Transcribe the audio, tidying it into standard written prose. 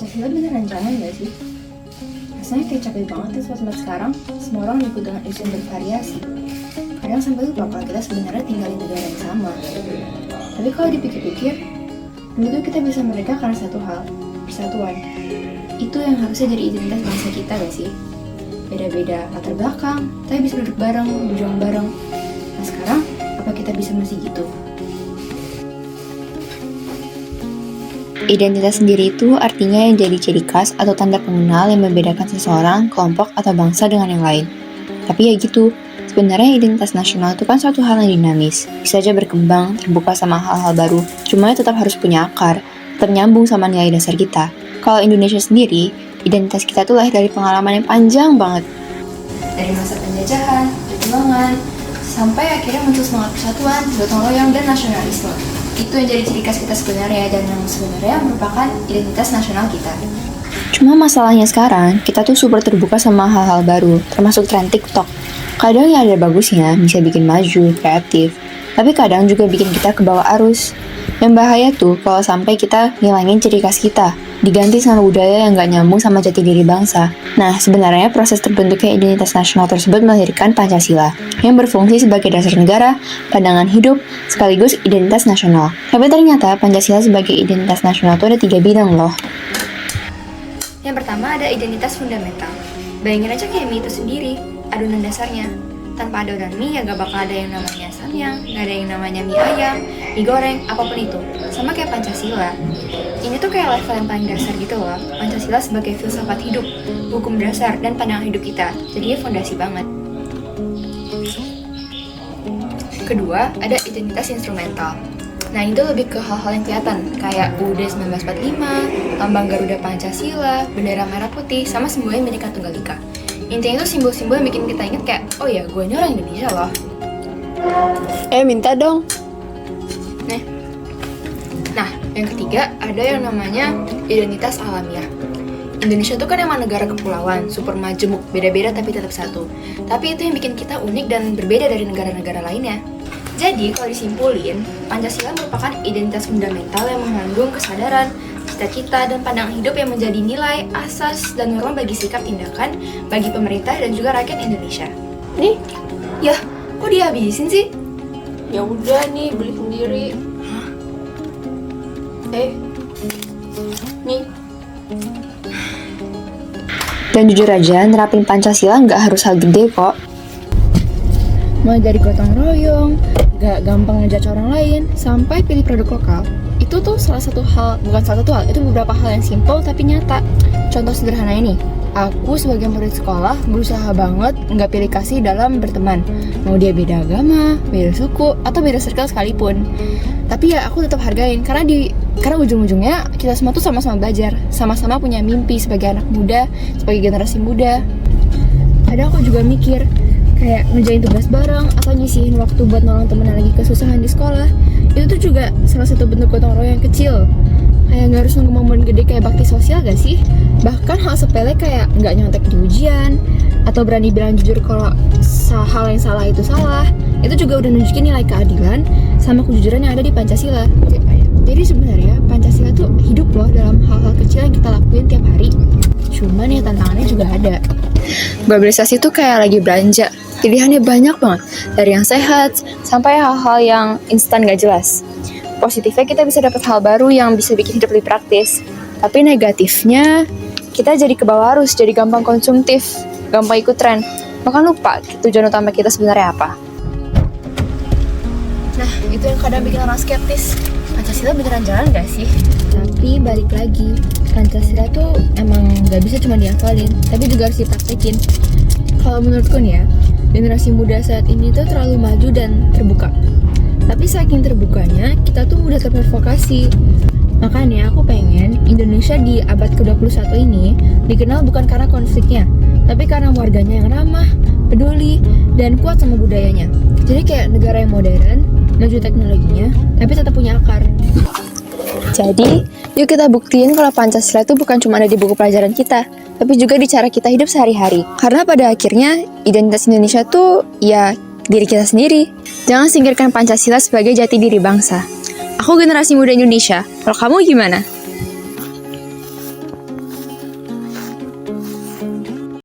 Pancasila beneran jangan gak sih? Rasanya kayak capek banget tuh sosmed sekarang, semua orang ikut dengan isu yang bervariasi. Kadang sampai lupa kalau kita sebenarnya tinggal di negara yang sama. Tapi kalau dipikir-pikir, tentu kita bisa merdeka karena satu hal, persatuan. Itu yang harusnya jadi identitas bangsa kita gak sih? Beda-beda latar belakang, tapi bisa duduk bareng, berjuang bareng. Nah sekarang, apa kita bisa masih gitu? Identitas sendiri itu artinya yang jadi ciri khas atau tanda pengenal yang membedakan seseorang, kelompok, atau bangsa dengan yang lain. Tapi ya gitu, sebenarnya identitas nasional itu kan suatu hal yang dinamis, bisa aja berkembang, terbuka sama hal-hal baru, cuma tetap harus punya akar, tetap nyambung sama nilai dasar kita. Kalau Indonesia sendiri, identitas kita tuh lahir dari pengalaman yang panjang banget. Dari masa penjajahan, perjuangan, sampai akhirnya muncul semangat persatuan, gotong royong, dan nasionalisme. Itu yang jadi ciri khas kita sebenarnya, dan yang sebenarnya merupakan identitas nasional kita. Cuma masalahnya sekarang, kita tuh super terbuka sama hal-hal baru, termasuk tren TikTok. Kadang ya ada bagusnya, bisa bikin maju, kreatif. Tapi kadang juga bikin kita ke bawah arus. Yang bahaya tuh kalau sampai kita ngilangin ciri khas kita, diganti sama budaya yang gak nyambung sama jati diri bangsa. Nah, sebenarnya proses terbentuknya identitas nasional tersebut melahirkan Pancasila, yang berfungsi sebagai dasar negara, pandangan hidup, sekaligus identitas nasional. Tapi ternyata Pancasila sebagai identitas nasional itu ada 3 bidang loh. Yang pertama ada identitas fundamental. Bayangin aja kayak mie itu sendiri, adonan dasarnya. Tanpa adonan mie ya gak bakal ada yang namanya samyang, gak ada yang namanya mie ayam, mie goreng, apapun itu. Sama kayak Pancasila. Ini tuh kayak level yang paling dasar gitu loh. Pancasila sebagai filsafat hidup, hukum dasar, dan pandangan hidup kita. Jadinya fondasi banget. Kedua, ada identitas instrumental. Nah, itu lebih ke hal-hal yang kelihatan, kayak UUD 1945, lambang Garuda Pancasila, bendera merah putih, sama simbol Bhinneka Tunggal Ika. Intinya itu simbol-simbol yang bikin kita inget kayak, oh ya, gue ini orang Indonesia loh. Minta dong. Nah, yang ketiga ada yang namanya identitas alamiah. Indonesia tuh kan emang negara kepulauan, super majemuk, beda-beda tapi tetap satu. Tapi itu yang bikin kita unik dan berbeda dari negara-negara lainnya. Jadi, kalau disimpulin, Pancasila merupakan identitas fundamental yang mengandung kesadaran, cita-cita, dan pandangan hidup yang menjadi nilai, asas, dan norma bagi sikap tindakan bagi pemerintah dan juga rakyat Indonesia. Nih, Yah, kok dihabisin sih? ya udah nih beli sendiri. Nih. Dan jujur aja, nerapin Pancasila nggak harus hal gede kok. Mulai dari gotong royong, gak gampang ngejudge orang lain, sampai pilih produk lokal. Itu tuh bukan salah satu hal, itu beberapa hal yang simple tapi nyata. Contoh sederhana ini, aku sebagai murid sekolah berusaha banget nggak pilih kasih dalam berteman. Mau dia beda agama, beda suku, atau beda circle sekalipun. Tapi ya aku tetap hargain, karena ujung-ujungnya kita semua tuh sama-sama belajar, sama-sama punya mimpi sebagai anak muda, sebagai generasi muda. Kadang aku juga mikir, kayak ngerjain tugas bareng atau nyisihin waktu buat nolong temen yang lagi kesusahan di sekolah, itu tuh juga salah satu bentuk gotong royong yang kecil. Kayak nggak harus nunggu momen gede kayak bakti sosial gak sih? Bahkan hal sepele kayak nggak nyontek di ujian atau berani bilang jujur kalau hal yang salah itu salah, itu juga udah nunjukin nilai keadilan sama kejujuran yang ada di Pancasila. Jadi sebenarnya Pancasila tuh hidup loh dalam hal-hal kecil yang kita lakuin tiap hari. Cuman ya tantangannya juga ada. Globalisasi tuh kayak lagi belanja. Pilihannya banyak banget, dari yang sehat sampai hal-hal yang instan gak jelas. Positifnya kita bisa dapat hal baru yang bisa bikin hidup lebih praktis. Tapi negatifnya, kita jadi ke bawah arus, jadi gampang konsumtif, gampang ikut tren. Maka lupa tujuan utama kita sebenarnya apa. Nah, itu yang kadang bikin orang skeptis. Pancasila beneran jalan gak sih? Tapi balik lagi, Pancasila tuh emang gak bisa cuma dihafalin, tapi juga harus dipraktekin. Kalau menurutku nih ya, generasi muda saat ini tuh terlalu maju dan terbuka. Tapi saking terbukanya, kita tuh mudah terprovokasi. Makanya aku pengen Indonesia di abad ke-21 ini dikenal bukan karena konfliknya, tapi karena warganya yang ramah, peduli, dan kuat sama budayanya. Jadi kayak negara yang modern, maju teknologinya, tapi tetap punya akar. Jadi, yuk kita buktiin kalau Pancasila itu bukan cuma ada di buku pelajaran kita, tapi juga di cara kita hidup sehari-hari. Karena pada akhirnya, identitas Indonesia tuh ya diri kita sendiri. Jangan singkirkan Pancasila sebagai jati diri bangsa. Aku generasi muda Indonesia, kalau kamu gimana?